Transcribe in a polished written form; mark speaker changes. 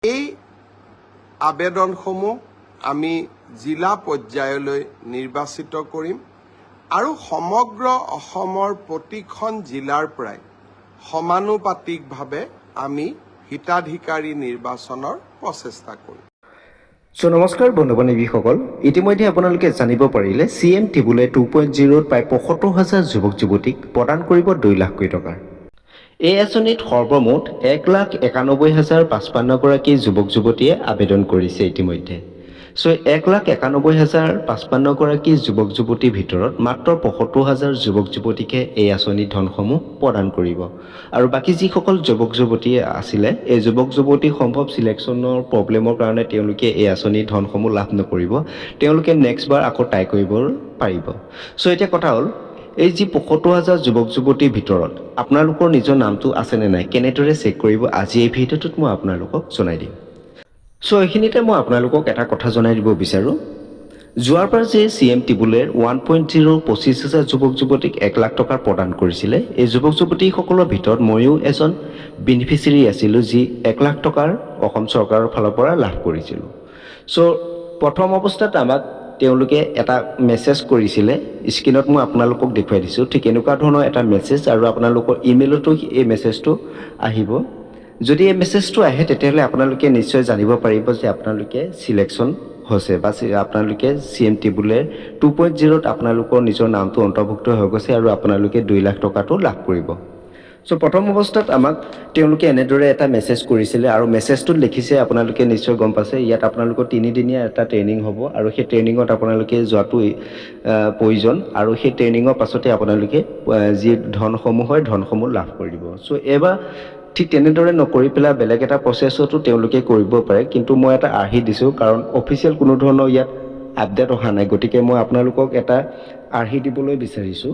Speaker 1: এই আবেদনসমূহ আমি জিলা পৰ্যায়লৈ নিৰ্বাচিত কৰিম আৰু সমগ্ৰ অসমৰ প্ৰতিখন জিলাৰ পৰাই সমানুপাতিকভাৱে আমি হিতাধিকাৰী নিৰ্বাচনৰ প্ৰচেষ্টা কৰিম।
Speaker 2: নমস্কাৰ বন্ধু-বান্ধৱীসকল, ইতিমধ্যে আপোনালোকে জানিব পাৰিলে CM টিবুলে 2.0 প্ৰায় ৭৫,০০০ যুৱক যুৱতীক প্ৰদান কৰিব ২ লাখ কোটি টকাৰ। এই আঁচনিত সৰ্বমুঠ ১,৯১,৫৫ গৰাকী যুৱক যুৱতীয়ে আবেদন কৰিছে ইতিমধ্যে। ১,৯১,৫৫ গৰাকী যুৱক যুৱতীৰ ভিতৰত মাত্ৰ ৭৫,০০০ যুৱক যুৱতীকে এই আঁচনিৰ ধনসমূহ প্ৰদান কৰিব আৰু বাকী যিসকল যুৱক যুৱতী আছিলে এই যুৱক যুৱতী সম্ভৱ চিলেকশ্যনৰ প্ৰব্লেমৰ কাৰণে তেওঁলোকে এই আঁচনিৰ ধনসমূহ লাভ নকৰিব, তেওঁলোকে নেক্সট বাৰ আকৌ ট্ৰাই কৰিব পাৰিব। এতিয়া কথা হ'ল, এই যি ৭৫,০০০ যুৱক যুৱতীৰ ভিতৰত আপোনালোকৰ নিজৰ নামটো আছেনে নাই, কেনেদৰে চেক কৰিব, আজি এই ভিডিঅ'টোত মই আপোনালোকক জনাই দিম। এইখিনিতে মই আপোনালোকক এটা কথা জনাই দিব বিচাৰোঁ। যোৱাৰ পৰা যে CM টিবুলেৰ 1.0 25,০০০ যুৱক যুৱতীক ১ লাখ টকাৰ প্ৰদান কৰিছিলে, এই যুৱক যুৱতীসকলৰ ভিতৰত ময়ো এজন বেনিফিচিয়াৰী আছিলোঁ যি ১ লাখ টকাৰ অসম চৰকাৰৰ ফালৰ পৰা লাভ কৰিছিলোঁ। প্ৰথম অৱস্থাত আমাক তেওঁলোকে এটা মেছেজ কৰিছিলে, স্ক্ৰীণত মই আপোনালোকক দেখুৱাই দিছোঁ, ঠিক এনেকুৱা ধৰণৰ এটা মেছেজ আৰু আপোনালোকৰ ইমেইলতো এই মেছেজটো আহিব। যদি এই মেছেজটো আহে তেতিয়াহ'লে আপোনালোকে নিশ্চয় জানিব পাৰিব যে আপোনালোকে চিলেকশ্যন হৈছে বা আপোনালোকে CM টিবুলেৰ 2.0ত আপোনালোকৰ নিজৰ নামটো অন্তৰ্ভুক্ত হৈ গৈছে আৰু আপোনালোকে ২ লাখ টকাটো লাভ কৰিব। প্ৰথম অৱস্থাত আমাক তেওঁলোকে এনেদৰে এটা মেছেজ কৰিছিলে আৰু মেছেজটোত লিখিছে, আপোনালোকে নিশ্চয় গম পাইছে, ইয়াত আপোনালোকৰ 3 দিনীয়া এটা ট্ৰেইনিং হ'ব আৰু সেই ট্ৰেইনিঙত আপোনালোকে যোৱাটো প্ৰয়োজন আৰু সেই ট্ৰেইনিঙৰ পাছতে আপোনালোকে যি ধনসমূহ হয় ধনসমূহ লাভ কৰিব। এইবাৰ ঠিক তেনেদৰে নকৰি পেলাই বেলেগ এটা প্ৰচেছতো তেওঁলোকে কৰিব পাৰে, কিন্তু মই এটা আৰ্হি দিছোঁ কাৰণ অফিচিয়েল কোনো ধৰণৰ ইয়াত আপডেট অহা নাই, গতিকে মই আপোনালোকক এটা আৰ্হি দিবলৈ বিচাৰিছোঁ।